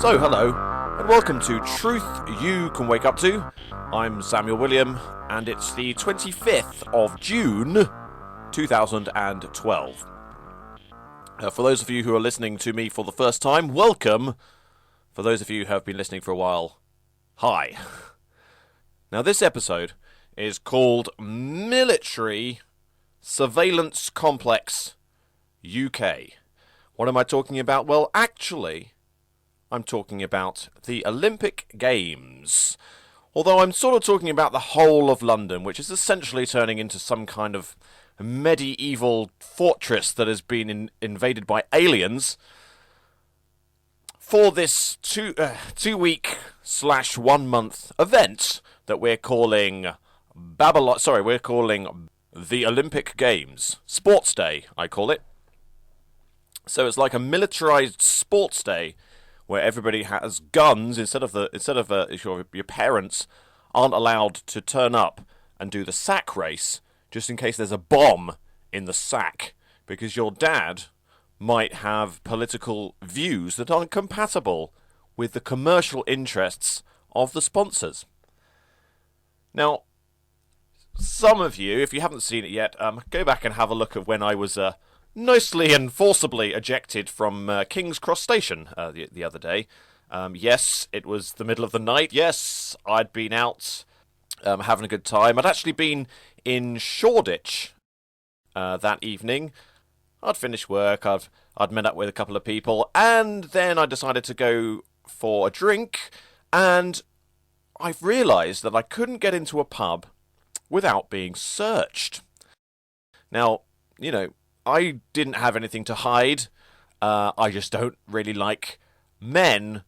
So, hello, and welcome to Truth You Can Wake Up To. I'm Samuel William, and it's the 25th of June, 2012. For those of you who are listening to me for the first time, welcome. For those of you who have been listening for a while, hi. Now, this episode is called Military Surveillance Complex UK. What am I talking about? Well, actually, I'm talking about the Olympic Games. Although I'm sort of talking about the whole of London, which is essentially turning into some kind of medieval fortress that has been invaded by aliens for this two-week / 1 month event that we're calling we're calling the Olympic Games. Sports Day, I call it. So it's like a militarized sports day where everybody has guns instead of your parents aren't allowed to turn up and do the sack race just in case there's a bomb in the sack because your dad might have political views that aren't compatible with the commercial interests of the sponsors. Now, some of you, if you haven't seen it yet, go back and have a look at when I was nicely and forcibly ejected from King's Cross Station the other day. Yes, it was the middle of the night. Yes, I'd been out having a good time. I'd actually been in Shoreditch that evening. I'd finished work, I'd met up with a couple of people, and then I decided to go for a drink, and I've realised that I couldn't get into a pub without being searched. Now, you know, I didn't have anything to hide. I just don't really like men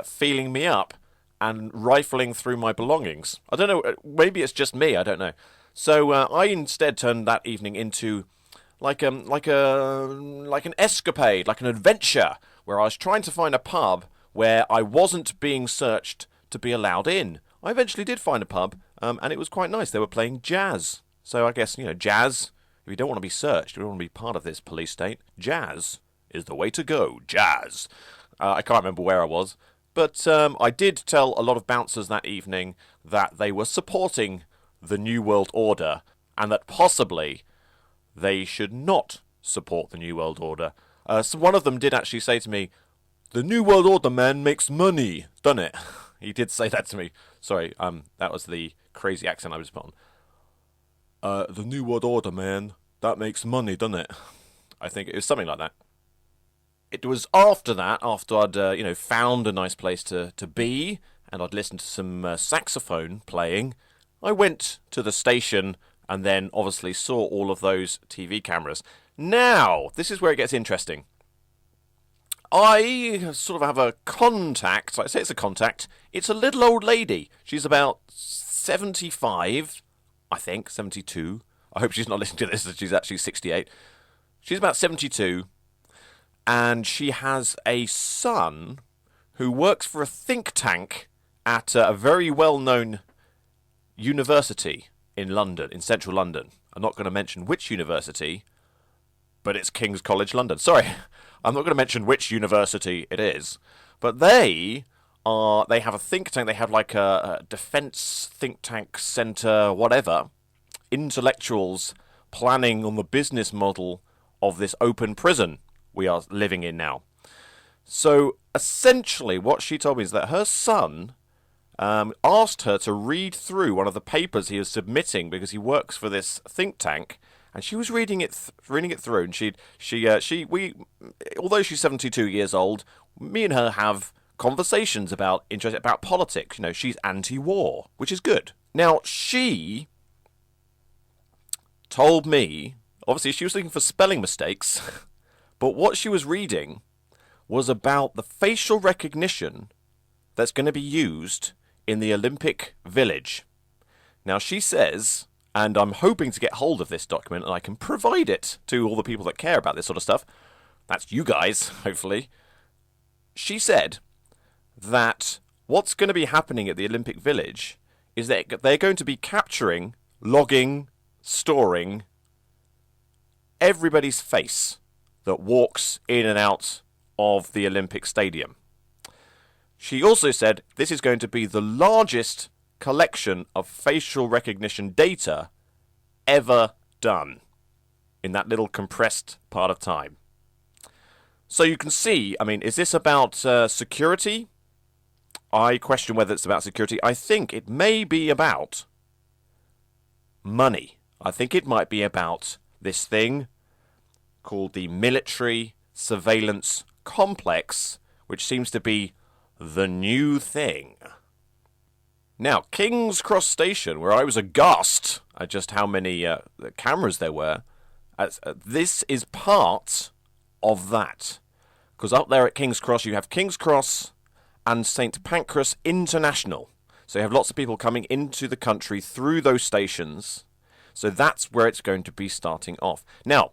feeling me up and rifling through my belongings. I don't know, maybe it's just me, I don't know. So I instead turned that evening into like an escapade, like an adventure, where I was trying to find a pub where I wasn't being searched to be allowed in. I eventually did find a pub, and it was quite nice. They were playing jazz. So I guess, jazz, if you don't want to be searched, if you don't want to be part of this police state, jazz is the way to go. Jazz. I can't remember where I was, but I did tell a lot of bouncers that evening that they were supporting the New World Order, and that possibly they should not support the New World Order. So one of them did actually say to me, "The New World Order, man, makes money, doesn't it?" He did say that to me. Sorry, that was the crazy accent I was put on. The New World Order, man, that makes money, doesn't it? I think it was something like that. It was after that, after I'd found a nice place to be, and I'd listened to some saxophone playing, I went to the station and then obviously saw all of those TV cameras. Now, this is where it gets interesting. I sort of have a contact. I say it's a contact. It's a little old lady. She's about 75, I think, 72. I hope she's not listening to this, that she's actually 68. She's about 72, and she has a son who works for a think tank at a very well-known university in London, in central London. I'm not going to mention which university, but it's King's College London. Sorry, I'm not going to mention which university it is, but they have a think tank. They have like a defence think tank centre, whatever, intellectuals planning on the business model of this open prison we are living in now. So essentially what she told me is that her son asked her to read through one of the papers he was submitting because he works for this think tank, and she was reading it through, and we although she's 72 years old, me and her have conversations about politics. She's anti-war, which is good. Now, she told me, obviously she was looking for spelling mistakes, but what she was reading was about the facial recognition that's going to be used in the Olympic Village. Now, she says, and I'm hoping to get hold of this document and I can provide it to all the people that care about this sort of stuff. That's you guys, hopefully. She said that what's going to be happening at the Olympic Village is that they're going to be capturing, logging, storing everybody's face that walks in and out of the Olympic Stadium. She also said this is going to be the largest collection of facial recognition data ever done in that little compressed part of time. So you can see, I mean, is this about security? I question whether it's about security. I think it may be about money. I think it might be about this thing called the military surveillance complex, which seems to be the new thing. Now, King's Cross Station, where I was aghast at just how many cameras there were, this is part of that. Because up there at King's Cross, you have King's Cross and St. Pancras International. So you have lots of people coming into the country through those stations. So that's where it's going to be starting off. Now,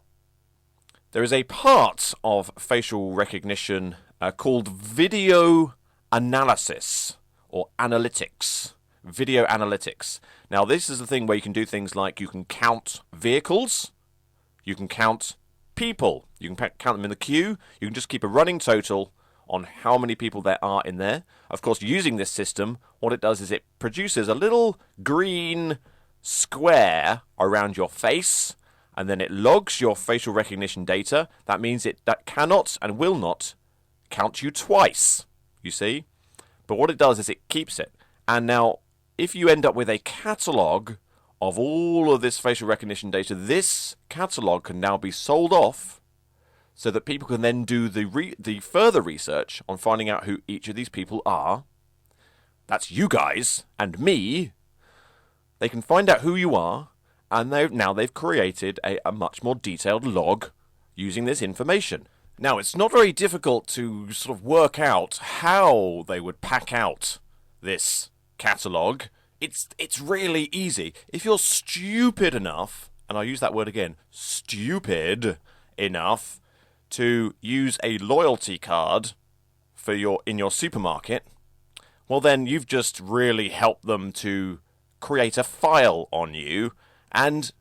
there is a part of facial recognition called video analysis or analytics. Video analytics. Now, this is the thing where you can do things like you can count vehicles, you can count people, you can count them in the queue, you can just keep a running total on how many people there are in there. Of course, using this system, what it does is it produces a little green square around your face, and then it logs your facial recognition data. That means that cannot and will not count you twice, you see? But what it does is it keeps it. And now, if you end up with a catalogue of all of this facial recognition data, this catalogue can now be sold off so that people can then do the further research on finding out who each of these people are. That's you guys and me. They can find out who you are, and they've created a much more detailed log using this information. Now, it's not very difficult to sort of work out how they would pack out this catalogue. It's really easy. If you're stupid enough, and I'll use that word again, stupid enough to use a loyalty card in your supermarket, well then you've just really helped them to create a file on you, and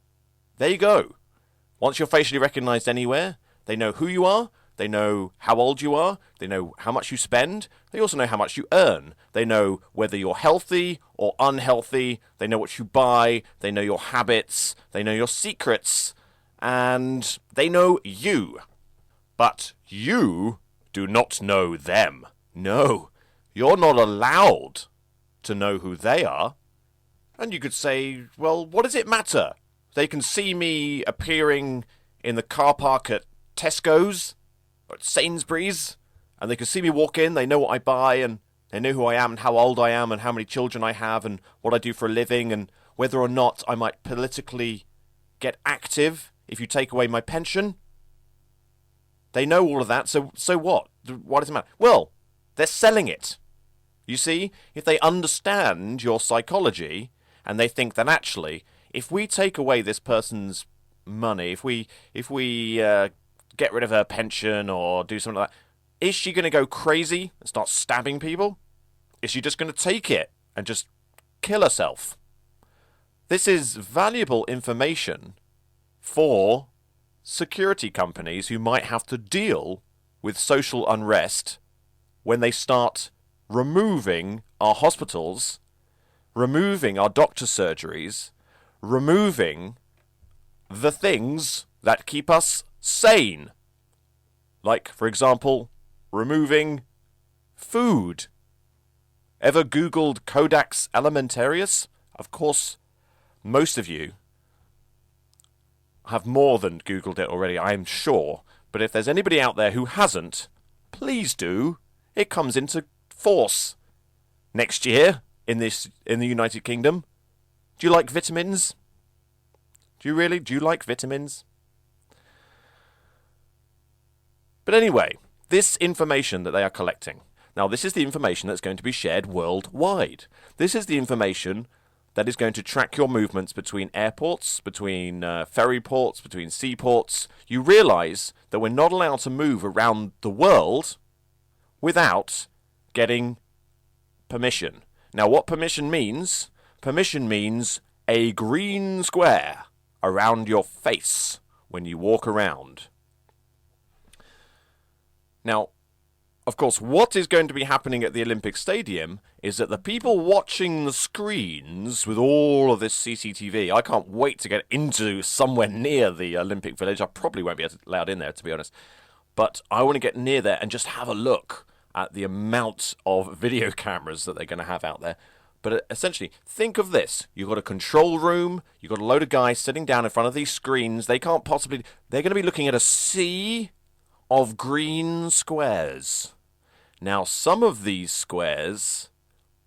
there you go. Once you're facially recognized anywhere, they know who you are, they know how old you are, they know how much you spend, they also know how much you earn, they know whether you're healthy or unhealthy, they know what you buy, they know your habits, they know your secrets, and they know you. But you do not know them. No, you're not allowed to know who they are. And you could say, well, what does it matter? They can see me appearing in the car park at Tesco's or at Sainsbury's, and they can see me walk in, they know what I buy, and they know who I am and how old I am and how many children I have and what I do for a living and whether or not I might politically get active if you take away my pension. They know all of that, so what? What does it matter? Well, they're selling it. You see, if they understand your psychology and they think that actually, if we take away this person's money, if we get rid of her pension or do something like that, is she going to go crazy and start stabbing people? Is she just going to take it and just kill herself? This is valuable information for security companies who might have to deal with social unrest when they start removing our hospitals, removing our doctor surgeries, removing the things that keep us sane. Like, for example, removing food. Ever Googled Codex Alimentarius? Of course, most of you have more than Googled it already, I'm sure. But if there's anybody out there who hasn't, please do. It comes into force next year in the United Kingdom. Do you like vitamins? Do you really? Do you like vitamins? But anyway, this information that they are collecting. Now, this is the information that's going to be shared worldwide. This is the information that is going to track your movements between airports, between ferry ports, between seaports. You realise that we're not allowed to move around the world without getting permission. Now, what permission means? Permission means a green square around your face when you walk around. Now, Of course, what is going to be happening at the Olympic Stadium is that the people watching the screens with all of this CCTV, I can't wait to get into somewhere near the Olympic Village. I probably won't be allowed in there, to be honest. But I want to get near there and just have a look at the amount of video cameras that they're going to have out there. But essentially, think of this. You've got a control room. You've got a load of guys sitting down in front of these screens. They're going to be looking at a sea of green squares. Now, some of these squares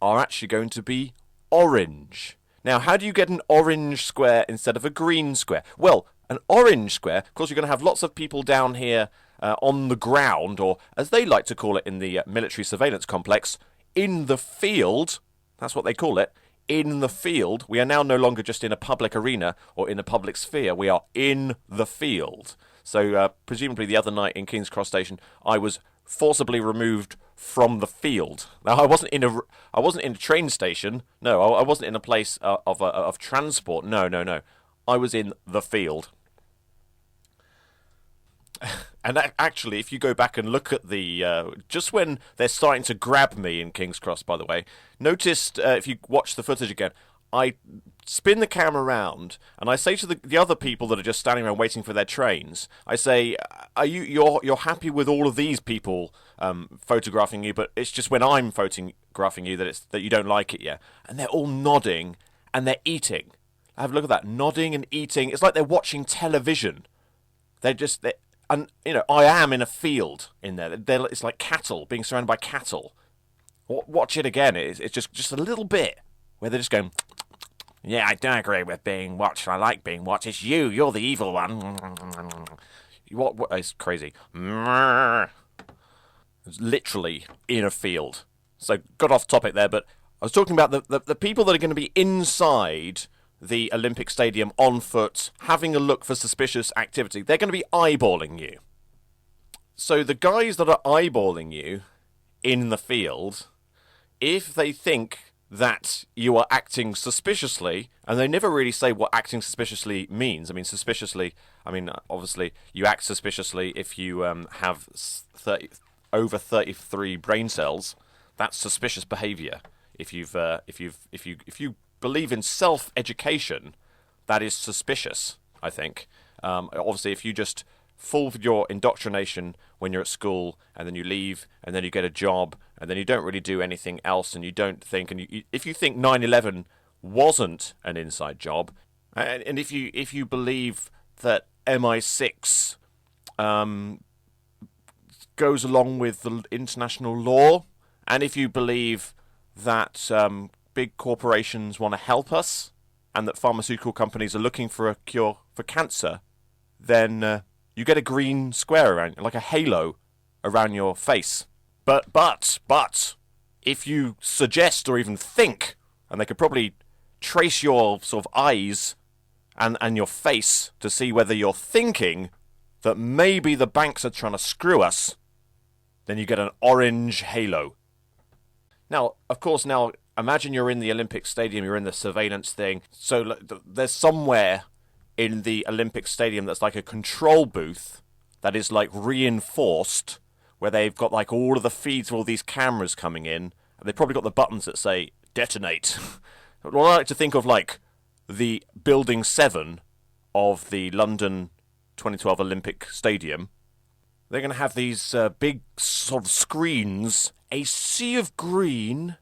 are actually going to be orange. Now, how do you get an orange square instead of a green square? Well, an orange square, of course, you're going to have lots of people down here on the ground, or as they like to call it in the military surveillance complex, in the field. That's what they call it. In the field. We are now no longer just in a public arena or in a public sphere. We are in the field. So, presumably the other night in King's Cross Station, I was forcibly removed from the field. Now, I wasn't in a train station. No, I wasn't in a place of transport. No. I was in the field. And actually, if you go back and look at the just when they're starting to grab me in King's Cross, by the way, noticed if you watch the footage again, I spin the camera around and I say to the other people that are just standing around waiting for their trains, I say, you're happy with all of these people photographing you, but it's just when I'm photographing you that you don't like it yet. And they're all nodding and they're eating. Have a look at that, nodding and eating. It's like they're watching television. And I am in a field in there. It's like cattle being surrounded by cattle. Watch it again. It's just a little bit where they're just going, yeah, I don't agree with being watched. I like being watched. It's you. You're the evil one. What? It's crazy. It's literally in a field. So got off topic there, but I was talking about the people that are going to be inside the Olympic Stadium on foot, having a look for suspicious activity. They're going to be eyeballing you. So the guys that are eyeballing you in the field, if they think that you are acting suspiciously, and they never really say what acting suspiciously means. Obviously, you act suspiciously if you have over 33 brain cells. That's suspicious behaviour. If you believe in self-education, that is suspicious, I think. Obviously, if you just fall for your indoctrination when you're at school, and then you leave, and then you get a job, and then you don't really do anything else, and you don't think, if you think 9/11 wasn't an inside job, and if you believe that MI6 goes along with the international law, and if you believe that big corporations want to help us, and that pharmaceutical companies are looking for a cure for cancer, then you get a green square around, like a halo around your face. But if you suggest or even think, and they could probably trace your sort of eyes and your face to see whether you're thinking that maybe the banks are trying to screw us, then you get an orange halo. Now, of course, imagine you're in the Olympic Stadium, you're in the surveillance thing, so there's somewhere in the Olympic Stadium that's like a control booth that is like reinforced, where they've got like all of the feeds of all these cameras coming in, and they've probably got the buttons that say detonate. Well, I like to think of like the Building 7 of the London 2012 Olympic Stadium. They're going to have these big sort of screens, a sea of green,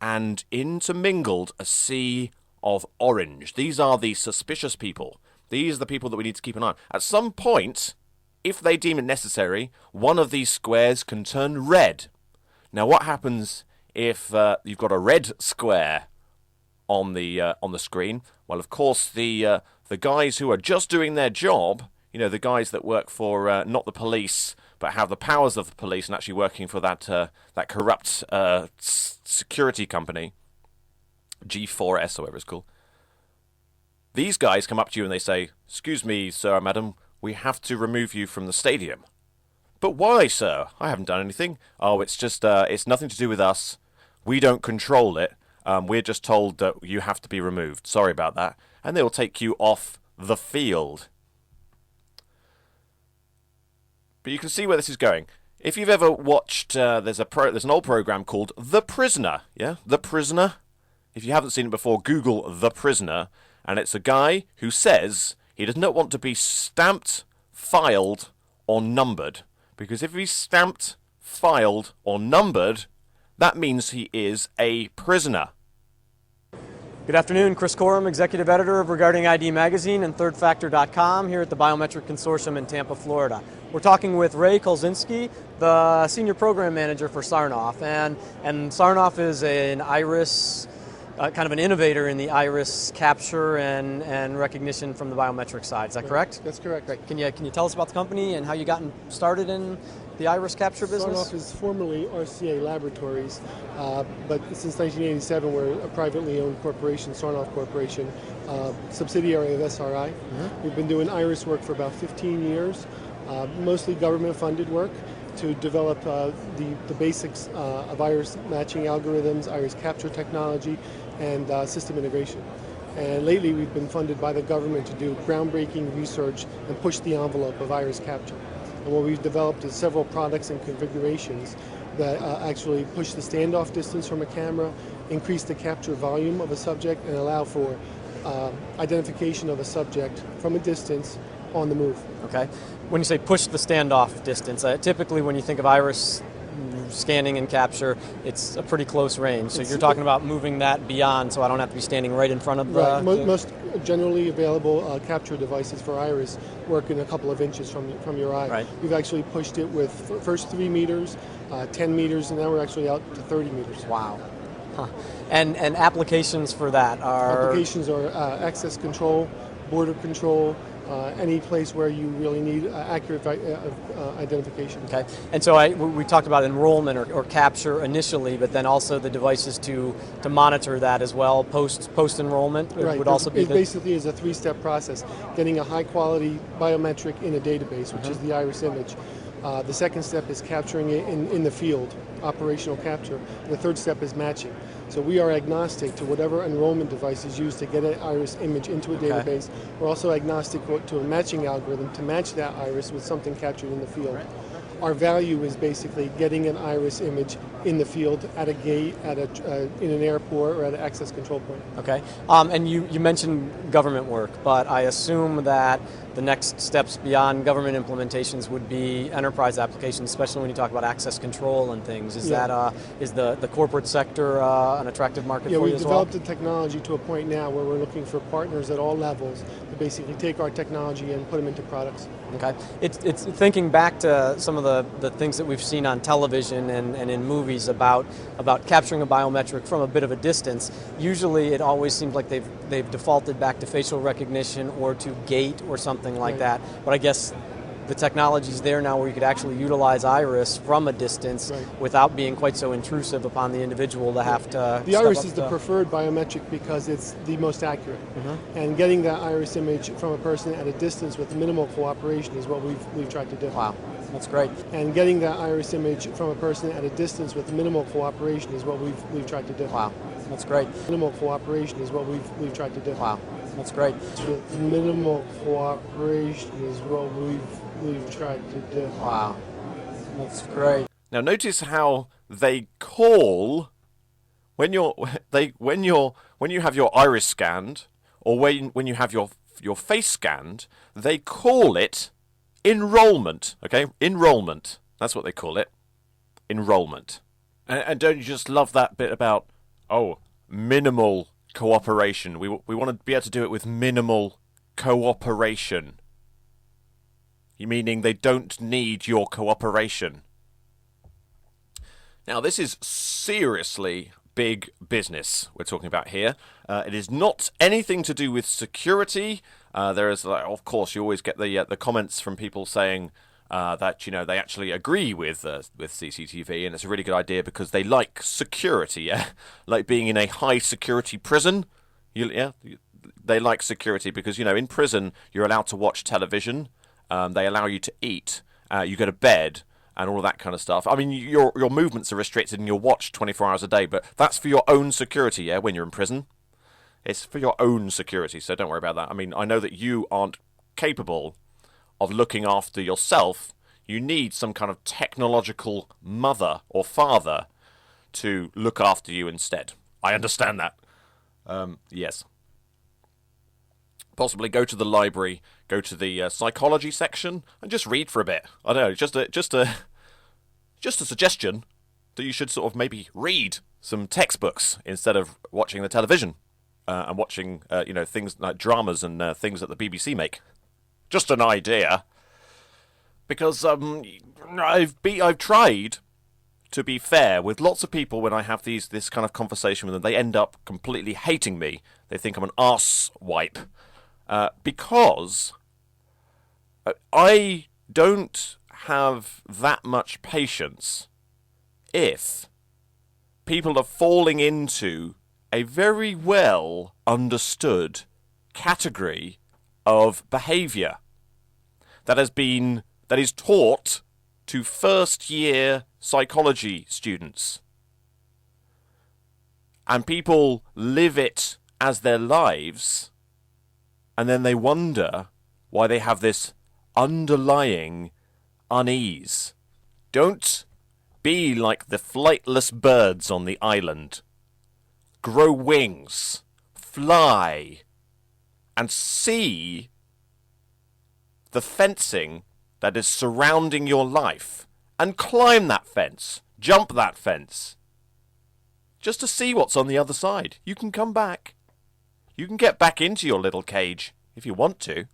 and intermingled a sea of orange. These are the suspicious people. These are the people that we need to keep an eye on. At some point, if they deem it necessary, one of these squares can turn red. Now, what happens if you've got a red square on the screen? Well, of course, the guys who are just doing their job, the guys that work for not the police, but have the powers of the police and actually working for that corrupt security company, G4S or whatever it's called. These guys come up to you and they say, "Excuse me, sir or madam, we have to remove you from the stadium." "But why, sir? I haven't done anything." "Oh, it's just, it's nothing to do with us. We don't control it. We're just told that you have to be removed. Sorry about that." And they'll take you off the field. But you can see where this is going. If you've ever watched, there's an old program called The Prisoner. Yeah, The Prisoner. If you haven't seen it before, Google The Prisoner, and it's a guy who says he does not want to be stamped, filed, or numbered, because if he's stamped, filed, or numbered, that means he is a prisoner. Good afternoon, Chris Corum, Executive Editor of Regarding ID Magazine and ThirdFactor.com here at the Biometric Consortium in Tampa, Florida. We're talking with Ray Kolzinski, the Senior Program Manager for Sarnoff, and Sarnoff is an iris, kind of an innovator in the iris capture and recognition from the biometric side. Is that correct? That's correct. Great. Can you tell us about the company and how you got started in the iris capture business? Sarnoff is formerly RCA Laboratories, but since 1987 we're a privately owned corporation, Sarnoff Corporation, subsidiary of SRI. Mm-hmm. We've been doing iris work for about 15 years, mostly government-funded work to develop the basics of iris matching algorithms, iris capture technology, and system integration. And lately we've been funded by the government to do groundbreaking research and push the envelope of iris capture. And what we've developed is several products and configurations that actually push the standoff distance from a camera, increase the capture volume of a subject, and allow for identification of a subject from a distance on the move. Okay. When you say push the standoff distance, typically when you think of iris scanning and capture, it's a pretty close range. So you're talking about moving that beyond, so I don't have to be standing right in front of the... Right. Most generally available capture devices for iris work in a couple of inches from your eye. Right. We've actually pushed it with first 3 meters, 10 meters, and now we're actually out to 30 meters. Wow. Huh. And applications for that are... Applications are access control, border control, any place where you really need accurate identification. Okay, and so we talked about enrollment or capture initially, but then also the devices to monitor that as well post enrollment. Right. Would also be it basically is a 3-step process: getting a high quality biometric in a database, which is the iris image. The second step is capturing it in the field, operational capture. The third step is matching. So we are agnostic to whatever enrollment device is used to get an iris image into a database. We're also agnostic to a matching algorithm to match that iris with something captured in the field. Our value is basically getting an iris image in the field, at a gate, in an airport, or at an access control point. Okay, and you mentioned government work, but I assume that the next steps beyond government implementations would be enterprise applications, especially when you talk about access control and things. Is the corporate sector an attractive market for you as well? Yeah, we've developed the technology to a point now where we're looking for partners at all levels to basically take our technology and put them into products. Okay, it's thinking back to some of the things that we've seen on television and in movies about capturing a biometric from a bit of a distance. Usually it always seems like they've defaulted back to facial recognition or to gait or something like that. But I guess the technology's there now where you could actually utilize iris from a distance without being quite so intrusive upon the individual to have to... The iris is the preferred biometric because it's the most accurate. And getting that iris image from a person at a distance with minimal cooperation is what we've tried to do. Wow, that's great. And getting that iris image from a person at a distance with minimal cooperation is what we've tried to do. Wow, that's great. Minimal cooperation is what we've tried to do. Wow, that's great. With minimal cooperation is what we've tried to do. Wow, that's great. Now notice how they call when you have your iris scanned, or when you have your face scanned, they call it enrollment. Okay, enrollment. That's what they call it. Enrollment. And don't you just love that bit about minimal cooperation? We want to be able to do it with minimal cooperation. Meaning they don't need your cooperation. Now, this is seriously big business we're talking about here. It is not anything to do with security. There is, of course, you always get the comments from people saying that they actually agree with CCTV, and it's a really good idea because they like security, like being in a high security prison. They like security because in prison you're allowed to watch television. They allow you to eat, you go to bed, and all of that kind of stuff. I mean, your movements are restricted and you're watched 24 hours a day, but that's for your own security, when you're in prison. It's for your own security, so don't worry about that. I mean, I know that you aren't capable of looking after yourself. You need some kind of technological mother or father to look after you instead. I understand that. Yes. Possibly go to the library, go to the psychology section, and just read for a bit. I don't know, just a suggestion that you should sort of maybe read some textbooks instead of watching the television and watching things like dramas and things that the BBC make. Just an idea, because I've tried to be fair with lots of people when I have this kind of conversation with them. They end up completely hating me. They think I'm an arse wipe because I don't have that much patience if people are falling into a very well understood category of behaviour that is taught to first year psychology students, and people live it as their lives, and then they wonder why they have this underlying unease. Don't be like the flightless birds on the island. Grow wings, fly, and see the fencing that is surrounding your life, and climb that fence, jump that fence, just to see what's on the other side. You can come back. You can get back into your little cage if you want to.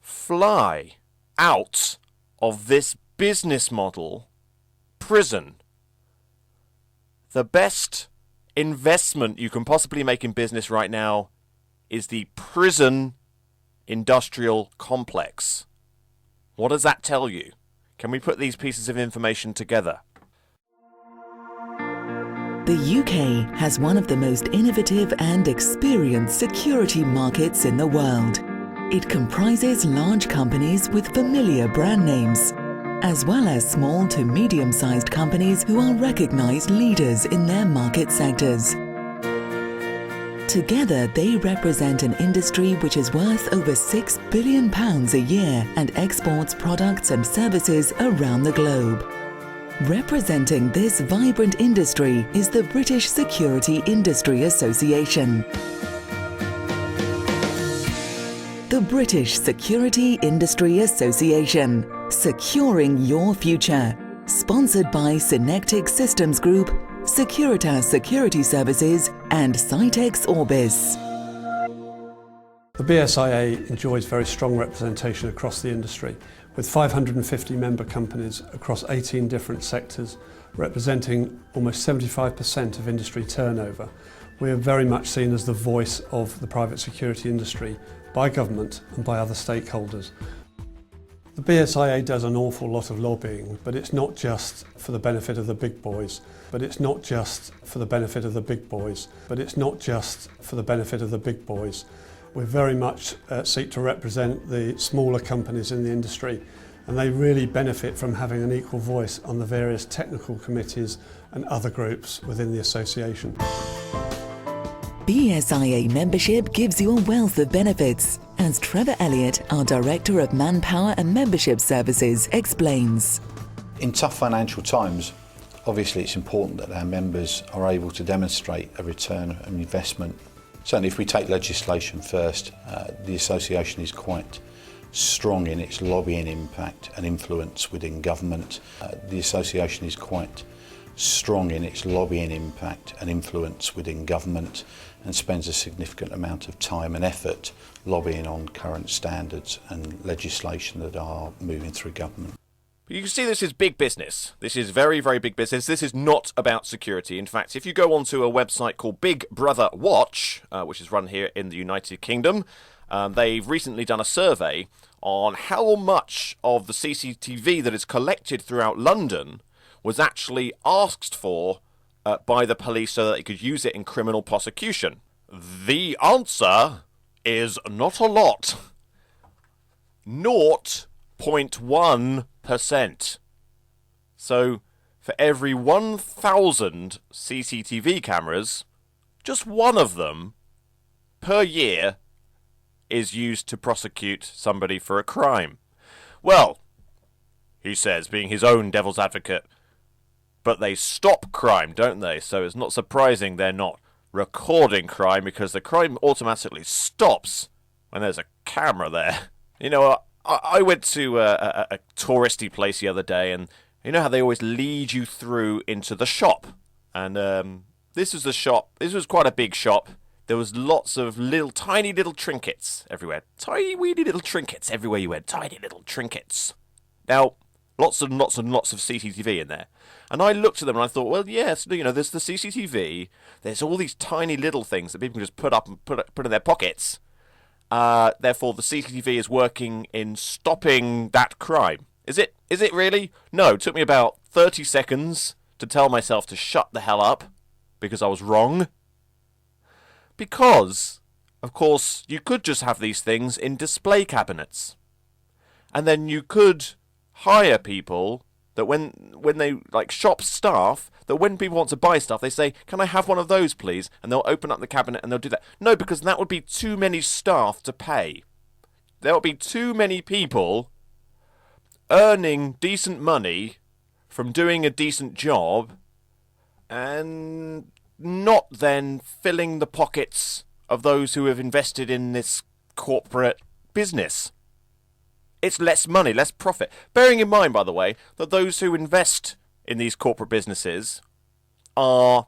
Fly out of this business model prison. The best investment you can possibly make in business right now is the prison industrial complex. What does that tell you? Can we put these pieces of information together? The UK has one of the most innovative and experienced security markets in the world. It comprises large companies with familiar brand names, as well as small to medium-sized companies who are recognized leaders in their market sectors. Together, they represent an industry which is worth over £6 billion a year and exports products and services around the globe. Representing this vibrant industry is the British Security Industry Association. The British Security Industry Association, securing your future. Sponsored by Synectic Systems Group, Securitas Security Services and Cytex Orbis. The BSIA enjoys very strong representation across the industry, with 550 member companies across 18 different sectors, representing almost 75% of industry turnover. We are very much seen as the voice of the private security industry by government and by other stakeholders. The BSIA does an awful lot of lobbying, but it's not just for the benefit of the big boys. We very much seek to represent the smaller companies in the industry, and they really benefit from having an equal voice on the various technical committees and other groups within the association. BSIA membership gives you a wealth of benefits, as Trevor Elliott, our Director of Manpower and Membership Services, explains. In tough financial times, obviously it's important that our members are able to demonstrate a return on investment. Certainly if we take legislation first, the association is quite strong in its lobbying impact and influence within government. The association is quite strong in its lobbying impact and influence within government and spends a significant amount of time and effort lobbying on current standards and legislation that are moving through government. You can see this is big business. This is very, very big business. This is not about security. In fact, if you go onto a website called Big Brother Watch, which is run here in the United Kingdom, they've recently done a survey on how much of the CCTV that is collected throughout London was actually asked for by the police so that they could use it in criminal prosecution. The answer is not a lot. 0.1%. So, for every 1,000 CCTV cameras, just one of them per year is used to prosecute somebody for a crime. Well, he says, being his own devil's advocate. But they stop crime, don't they? So it's not surprising they're not recording crime, because the crime automatically stops when there's a camera there. You know, I went to a touristy place the other day, and you know how they always lead you through into the shop? And this was the shop. This was quite a big shop. There was lots of tiny little trinkets everywhere. Tiny, weedy little trinkets everywhere you went. Tiny little trinkets. Now, lots and lots and lots of CCTV in there. And I looked at them and I thought, well, yes, you know, there's the CCTV. There's all these tiny little things that people can just put up and put in their pockets. Therefore, the CCTV is working in stopping that crime. Is it? Is it really? No, it took me about 30 seconds to tell myself to shut the hell up, because I was wrong. Because, of course, you could just have these things in display cabinets. And then you could hire people that when they, like shop staff, that when people want to buy stuff, they say, can I have one of those, please? And they'll open up the cabinet and they'll do that. No, because that would be too many staff to pay. There would be too many people earning decent money from doing a decent job and not then filling the pockets of those who have invested in this corporate business. It's less money, less profit. Bearing in mind, by the way, that those who invest in these corporate businesses are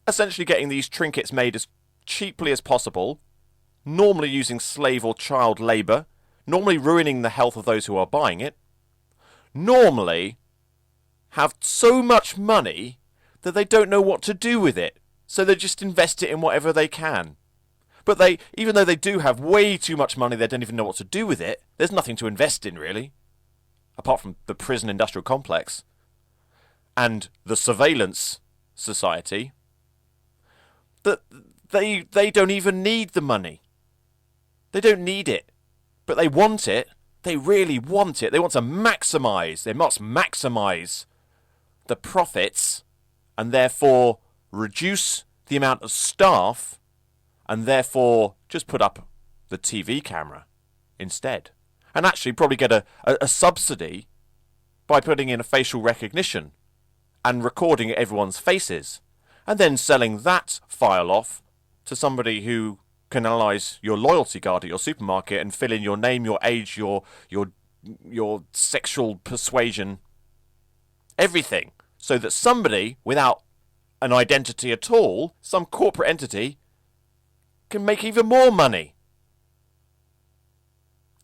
essentially getting these trinkets made as cheaply as possible, normally using slave or child labour, normally ruining the health of those who are buying it, normally have so much money that they don't know what to do with it. So they just invest it in whatever they can. But even though they do have way too much money, they don't even know what to do with it. There's nothing to invest in, really. Apart from the prison industrial complex. And the surveillance society. That they don't even need the money. They don't need it. But they want it. They really want it. They want to maximise. They must maximise the profits. And therefore reduce the amount of staff, and therefore just put up the TV camera instead. And actually probably get a subsidy by putting in a facial recognition and recording everyone's faces, and then selling that file off to somebody who can analyse your loyalty card at your supermarket and fill in your name, your age, your sexual persuasion, everything, so that somebody without an identity at all, some corporate entity, can make even more money.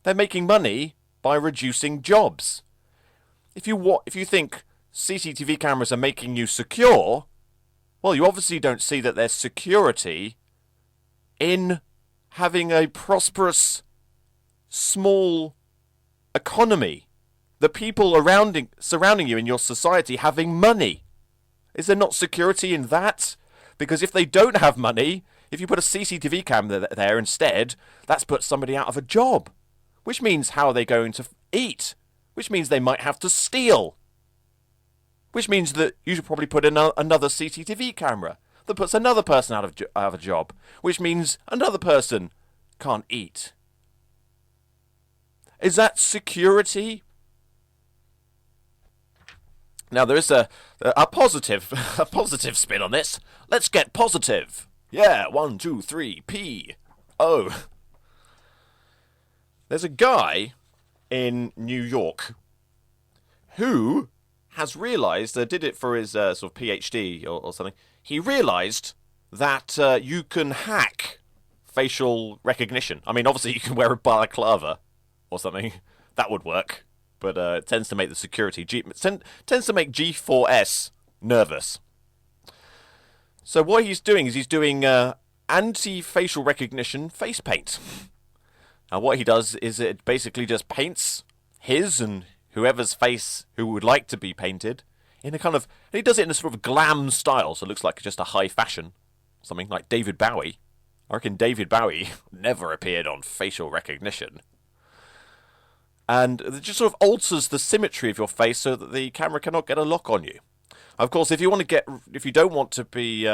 They're making money by reducing jobs. If you think CCTV cameras are making you secure, well, you obviously don't see that there's security in having a prosperous, small economy. The people surrounding you in your society having money. Is there not security in that? Because if they don't have money, if you put a CCTV camera there instead, that's put somebody out of a job. Which means how are they going to eat? Which means they might have to steal. Which means that you should probably put in another CCTV camera that puts another person out of a job. Which means another person can't eat. Is that security? Now there is a positive spin on this. Let's get positive. Yeah, 1, 2, 3, P. Oh. There's a guy in New York who has realised, did it for his sort of PhD or something. He realised that you can hack facial recognition. I mean, obviously you can wear a balaclava or something. That would work. But it tends to make the security tends to make G4S nervous. So what he's doing is he's doing anti-facial recognition face paint. Now what he does is it basically just paints his and whoever's face who would like to be painted in a kind of... And he does it in a sort of glam style, so it looks like just a high fashion. Something like David Bowie. I reckon David Bowie never appeared on facial recognition. And it just sort of alters the symmetry of your face so that the camera cannot get a lock on you. Of course, if you don't want to be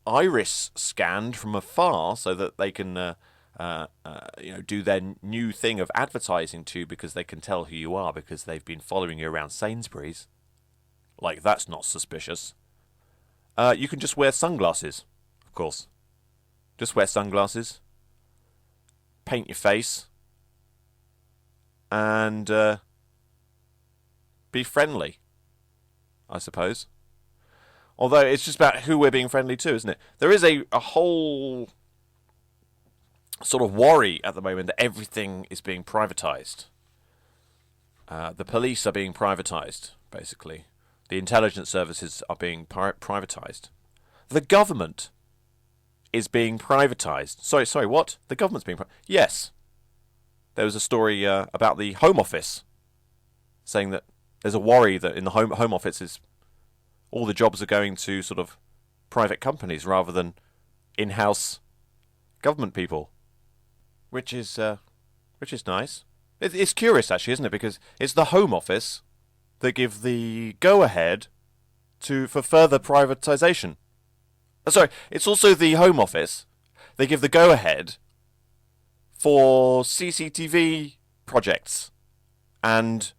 iris scanned from afar so that they can do their new thing of advertising to because they can tell who you are because they've been following you around Sainsbury's. Like, that's not suspicious. You can just wear sunglasses, of course. Just wear sunglasses. Paint your face. And be friendly, I suppose. Although it's just about who we're being friendly to, isn't it? There is a whole sort of worry at the moment that everything is being privatised. The police are being privatised, basically. The intelligence services are being privatised. The government is being privatised. Sorry, what? The government's being privatised? Yes. There was a story about the Home Office saying that there's a worry that in the Home Office all the jobs are going to sort of private companies rather than in-house government people, which is nice. It's curious, actually, isn't it? Because it's the Home Office that give the go-ahead for further privatisation. Sorry, it's also the Home Office. They give the go-ahead for CCTV projects and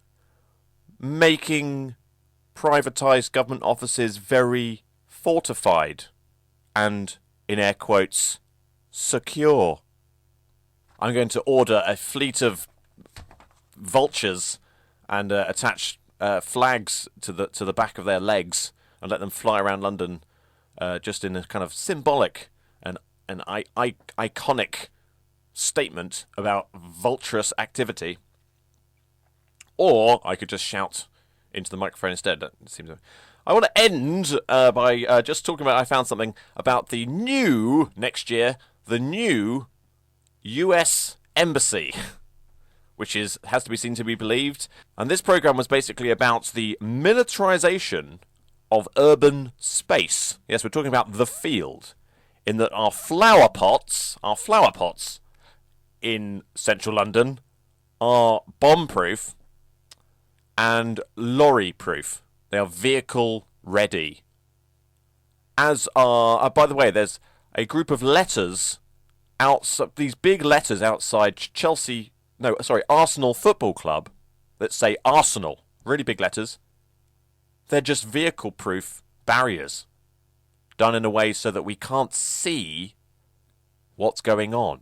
making privatised government offices very fortified and, in air quotes, secure. I'm going to order a fleet of vultures and attach flags to the back of their legs and let them fly around London just in a kind of symbolic and iconic statement about vulturous activity. Or I could just shout into the microphone instead. That seems. I want to end by just talking about. I found something about the new next year, the new U.S. Embassy, which has to be seen to be believed. And this program was basically about the militarization of urban space. Yes, we're talking about the field, in that our flower pots in central London are bomb-proof and lorry-proof. They are vehicle-ready. As are, by the way, there's a group of letters outside, these big letters outside Arsenal Football Club that say Arsenal. Really big letters. They're just vehicle-proof barriers done in a way so that we can't see what's going on.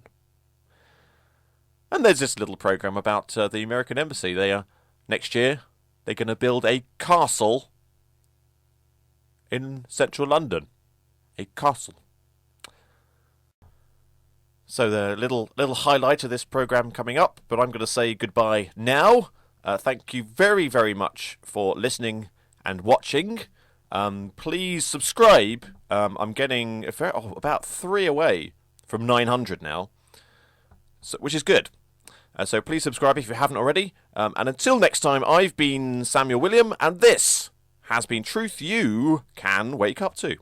And there's this little program about the American Embassy. Next year, they're going to build a castle in central London. A castle. So the little highlight of this program coming up, but I'm going to say goodbye now. Thank you very, very much for listening and watching. Please subscribe. I'm getting about 3 away from 900 now, which is good. So please subscribe if you haven't already. And until next time, I've been Samuel William, and this has been Truth You Can Wake Up To.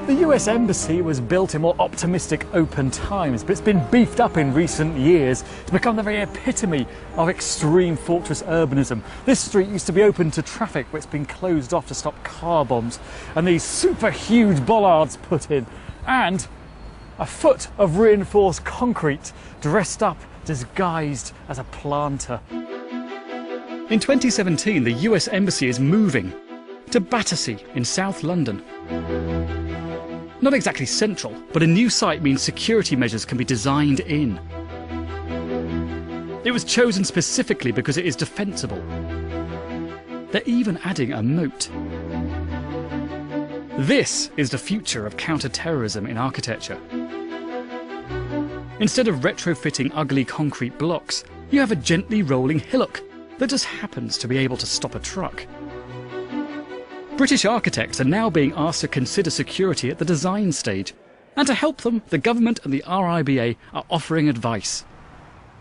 The US Embassy was built in more optimistic, open times, but it's been beefed up in recent years to become the very epitome of extreme fortress urbanism. This street used to be open to traffic, but it's been closed off to stop car bombs, and these super huge bollards put in, and a foot of reinforced concrete dressed up, disguised as a planter. In 2017, the US Embassy is moving to Battersea in South London. Not exactly central, but a new site means security measures can be designed in. It was chosen specifically because it is defensible. They're even adding a moat. This is the future of counter-terrorism in architecture. Instead of retrofitting ugly concrete blocks, you have a gently rolling hillock that just happens to be able to stop a truck. British architects are now being asked to consider security at the design stage, and to help them, the government and the RIBA are offering advice.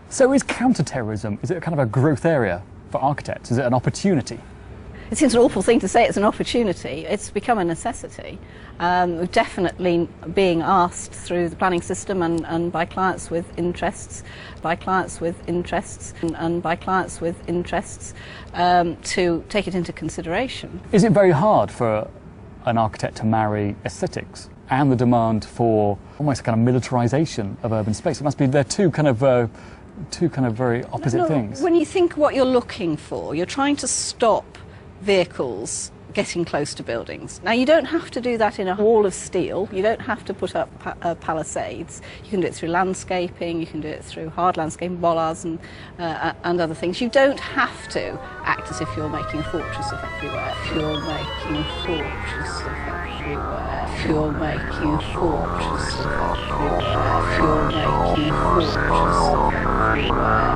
So is counter-terrorism, is it kind of a growth area for architects? Is it an opportunity? It seems an awful thing to say it's an opportunity. It's become a necessity. We're definitely being asked through the planning system and by clients with interests, to take it into consideration. Is it very hard for an architect to marry aesthetics and the demand for almost a kind of militarisation of urban space. It must be they're two kind of very opposite things. When you think what you're looking for, you're trying to stop vehicles getting close to buildings. Now, you don't have to do that in a wall of steel. You don't have to put up palisades. You can do it through landscaping. You can do it through hard landscaping, bollards and other things. You don't have to act as if you're making a fortress of everywhere. If you're making a fortress of everywhere. If you're making a fortress of everywhere. If you're making a fortress of everywhere.